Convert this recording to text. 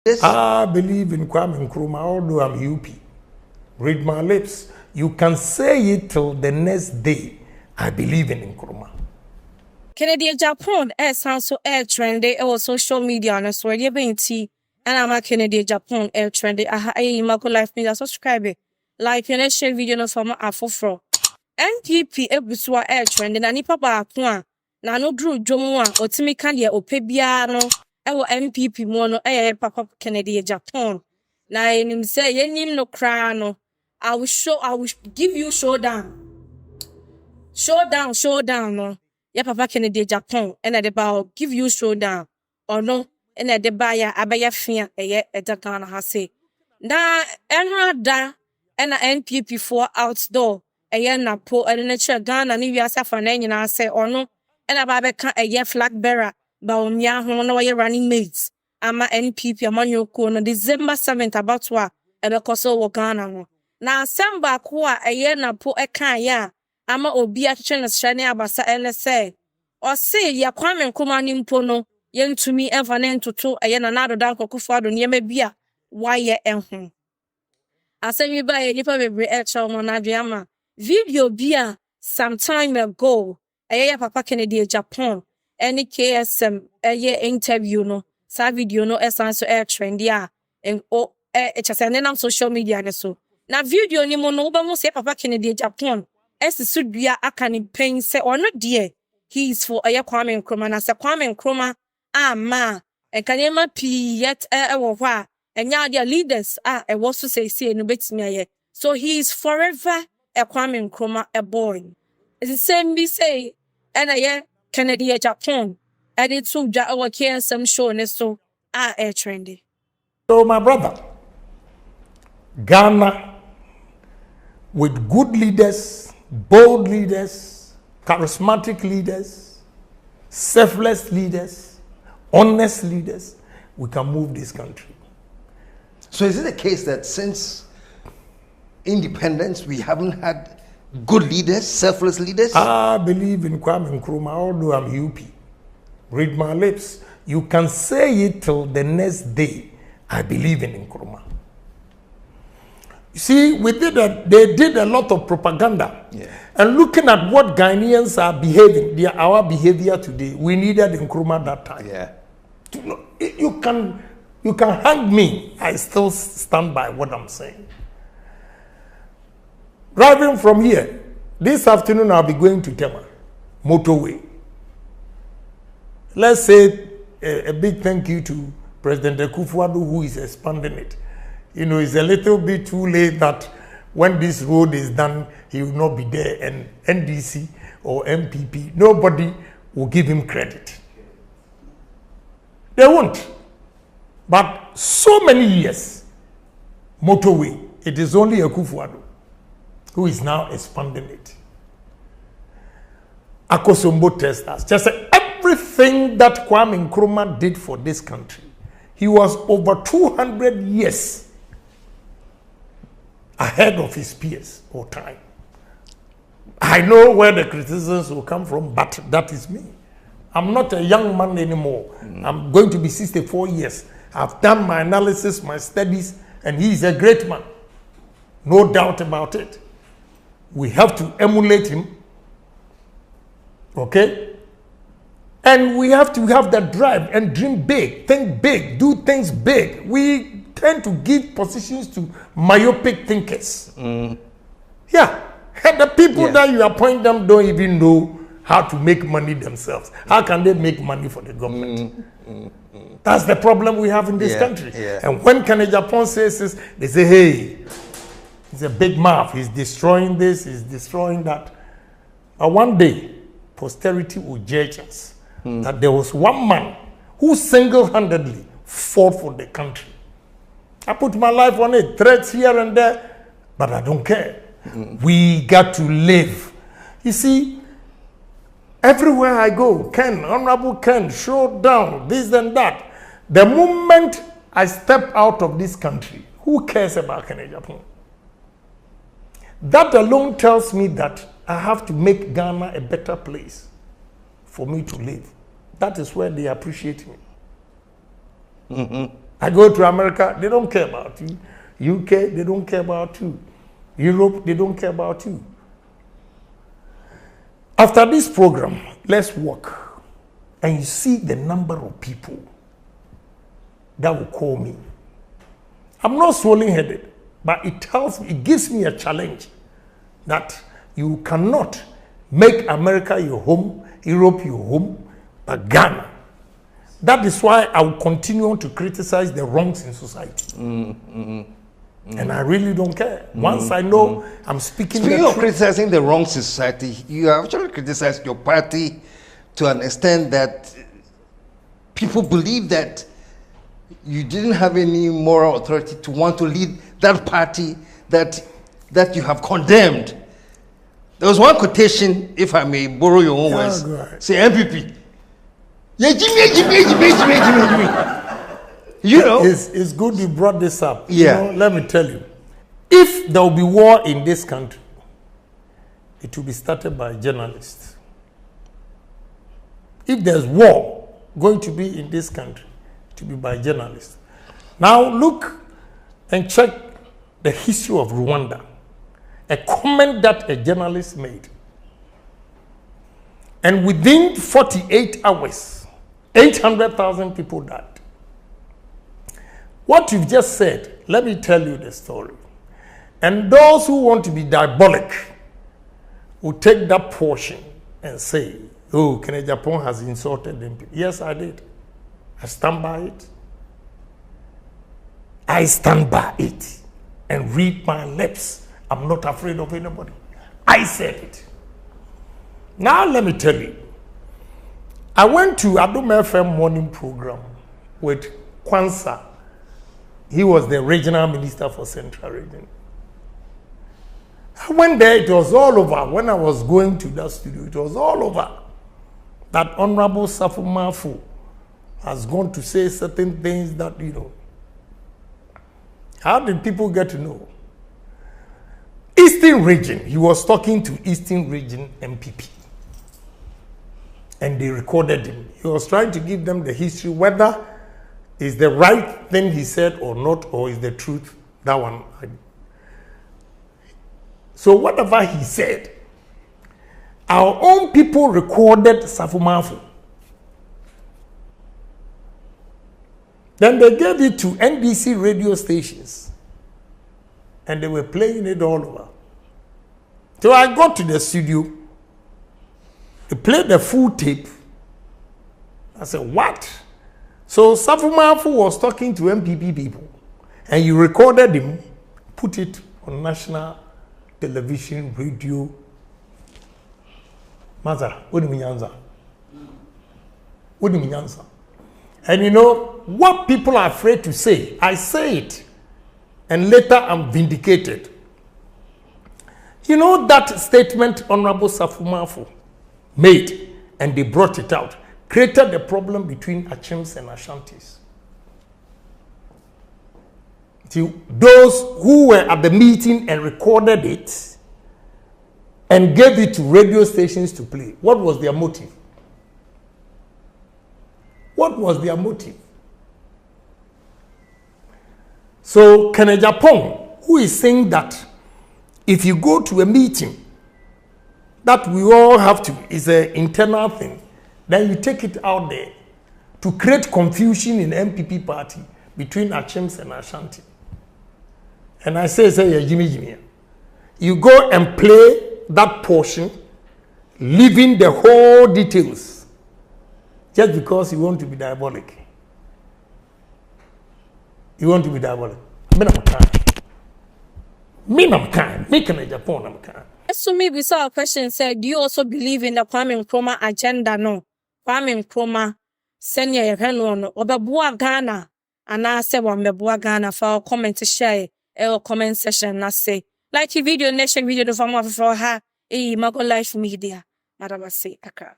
I believe in Kwame Nkrumah, although I'm UP. Read my lips. You can say it till the next day. I believe in Nkrumah. Kennedy Agyapong sounds so air trendy or social media and so you're being tea. And I'm a Kennedy Agyapong air trendy. I Marco Life Media subscribe. Like and share video no from afofro. NPP ebusua air trendy na nipa ba ko na no dru dwomu a otimi ka de opebia no ewo NPP mu no papa Kennedy Agyapong. Na enim say yenim no kra no I will give you showdown no. Yeah, Papa Kennedy Agyapong, and at the bow give you showdown or no, and at the buyer abaya fear a Ghana has say. Na da and NPP for outdoor a Napo and nature Ghana and you for and I say or no, and a babeka a flag bearer, Baumia, no way running mates. Ama NPP among your corner December 7th about what and a Koso Ghana. Now, Samba Kwa a Napo a can ama obi atche ne hyane abasa ele say o se ya Kwame Nkrumah nimpo no yentumi emfa ne ntoto eye na nadoda nkokufo ado ne ma bia waye enho asemi ba ye nipa bebre echa mo na biama video bia some time ago eye Papa Kennedy Agyapong any KSM eye interview no sa video no esanso air trend ya en o chase ne nam social media ne so na video ni mo no ba mo se Papa Kennedy Agyapong Esudua akani pain say or not dear. He is for a Kwame Nkrumah na se Kwame Nkrumah ma and kanema p yet wa and ya their leaders I was to say no betimi. So he is forever a Kwame Nkrumah a boy. It's the same we say and Kennedy Agyapong and it's so our care some show and so air trendy. So my brother, Ghana with good leaders, bold leaders, charismatic leaders, selfless leaders, honest leaders, we can move this country. So is it a case that since independence we haven't had good leaders, selfless leaders? I believe in Kwame Nkrumah, although I'm UP. Read my lips. You can say it till the next day. I believe in Nkrumah. You see, they did a lot of propaganda. Yeah. And looking at what Ghanaians are behaving, our behavior today, we needed Nkrumah that time. Yeah. You can hang me. I still stand by what I'm saying. Driving from here, this afternoon I'll be going to Tema, motorway. Let's say a big thank you to President Akufo-Addo who is expanding it. You know, it's a little bit too late that when this road is done, he will not be there. And NDC or MPP, nobody will give him credit. They won't. But so many years, motorway, it is only Akufo-Addo who is now expanding it. Akosombo testers, just everything that Kwame Nkrumah did for this country, he was over 200 years ahead of his peers or time. I know where the criticisms will come from, but that is me. I'm not a young man anymore. I'm going to be 64 years. I've done my analysis, my studies, and he is a great man. No doubt about it. We have to emulate him. Okay? And we have to have that drive and dream big, think big, do things big. We tend to give positions to myopic thinkers. Yeah. And the people that you appoint them don't even know how to make money themselves. How can they make money for the government? That's the problem we have in this country. Yeah. And when Kennedy Agyapong says this, they say, hey, he's a big mouth. He's destroying this, he's destroying that. But one day, posterity will judge us that there was one man who single-handedly fought for the country. I put my life on it, threats here and there, but I don't care. We got to live. You see, everywhere I go, Ken, Honorable Ken, showdown, this and that. The moment I step out of this country, who cares about Kennedy Agyapong? That alone tells me that I have to make Ghana a better place for me to live. That is where they appreciate me. I go to America, they don't care about you. UK, they don't care about you. Europe, they don't care about you. After this program, let's walk, and you see the number of people that will call me. I'm not swollen-headed, but it gives me a challenge that you cannot make America your home, Europe your home, but Ghana. That is why I will continue to criticize the wrongs in society. And I really don't care. Once I know I'm speaking Speaking the of truth. criticizing the wrongs in society, you have actually criticized your party to an extent that people believe that you didn't have any moral authority to want to lead that party that you have condemned. There was one quotation, if I may borrow your own words, say MPP. You know, it's good you brought this up. Yeah. You know, let me tell you, if there will be war in this country, it will be started by journalists. If there's war going to be in this country, it will be by journalists. Now look and check the history of Rwanda. A comment that a journalist made. And within 48 hours, 800,000 people died. What you've just said, let me tell you the story. And those who want to be diabolic will take that portion and say, oh, Agyapong has insulted them. Yes, I did. I stand by it. I stand by it and read my lips. I'm not afraid of anybody. I said it. Now let me tell you. I went to Adom FM morning program with Kwanzaa. He was the regional minister for Central Region. I went there, it was all over. When I was going to that studio, it was all over. That Honorable Safo Mafu has gone to say certain things that, you know. How did people get to know? Eastern Region, he was talking to Eastern Region MPP. And they recorded him. He was trying to give them the history, whether is the right thing he said or not, or is the truth, that one. So whatever he said, our own people recorded Safo Mafu. Then they gave it to NBC radio stations. And they were playing it all over. So I got to the studio. They played the full tape. I said, what? So Safo Mafu was talking to MPP people. And you recorded him, put it on national television, radio. Maza, what do you mean answer? What do you mean answer? And you know, what people are afraid to say, I say it. And later I'm vindicated. You know that statement Honorable Safo Mafu made, and they brought it out, created the problem between Achims and Ashantis. See, those who were at the meeting and recorded it and gave it to radio stations to play, what was their motive? What was their motive? So Agyapong, who is saying that if you go to a meeting that we all have to, is an internal thing, then you take it out there to create confusion in the MPP party between Achims and Ashanti. And I say, Jimmy, you go and play that portion, leaving the whole details, just because you want to be diabolic. You want to be diabolic. I'm kind. I'm kind. Me Agyapong, I'm kind. So maybe so a question said, do you also believe in the Kwame Nkrumah agenda? No. Kwame Nkrumah send ye no obabua Ghana and I say one mebua Ghana for comment to share or comment session na say like video next video the form of for her mago life media. Madam say Accra.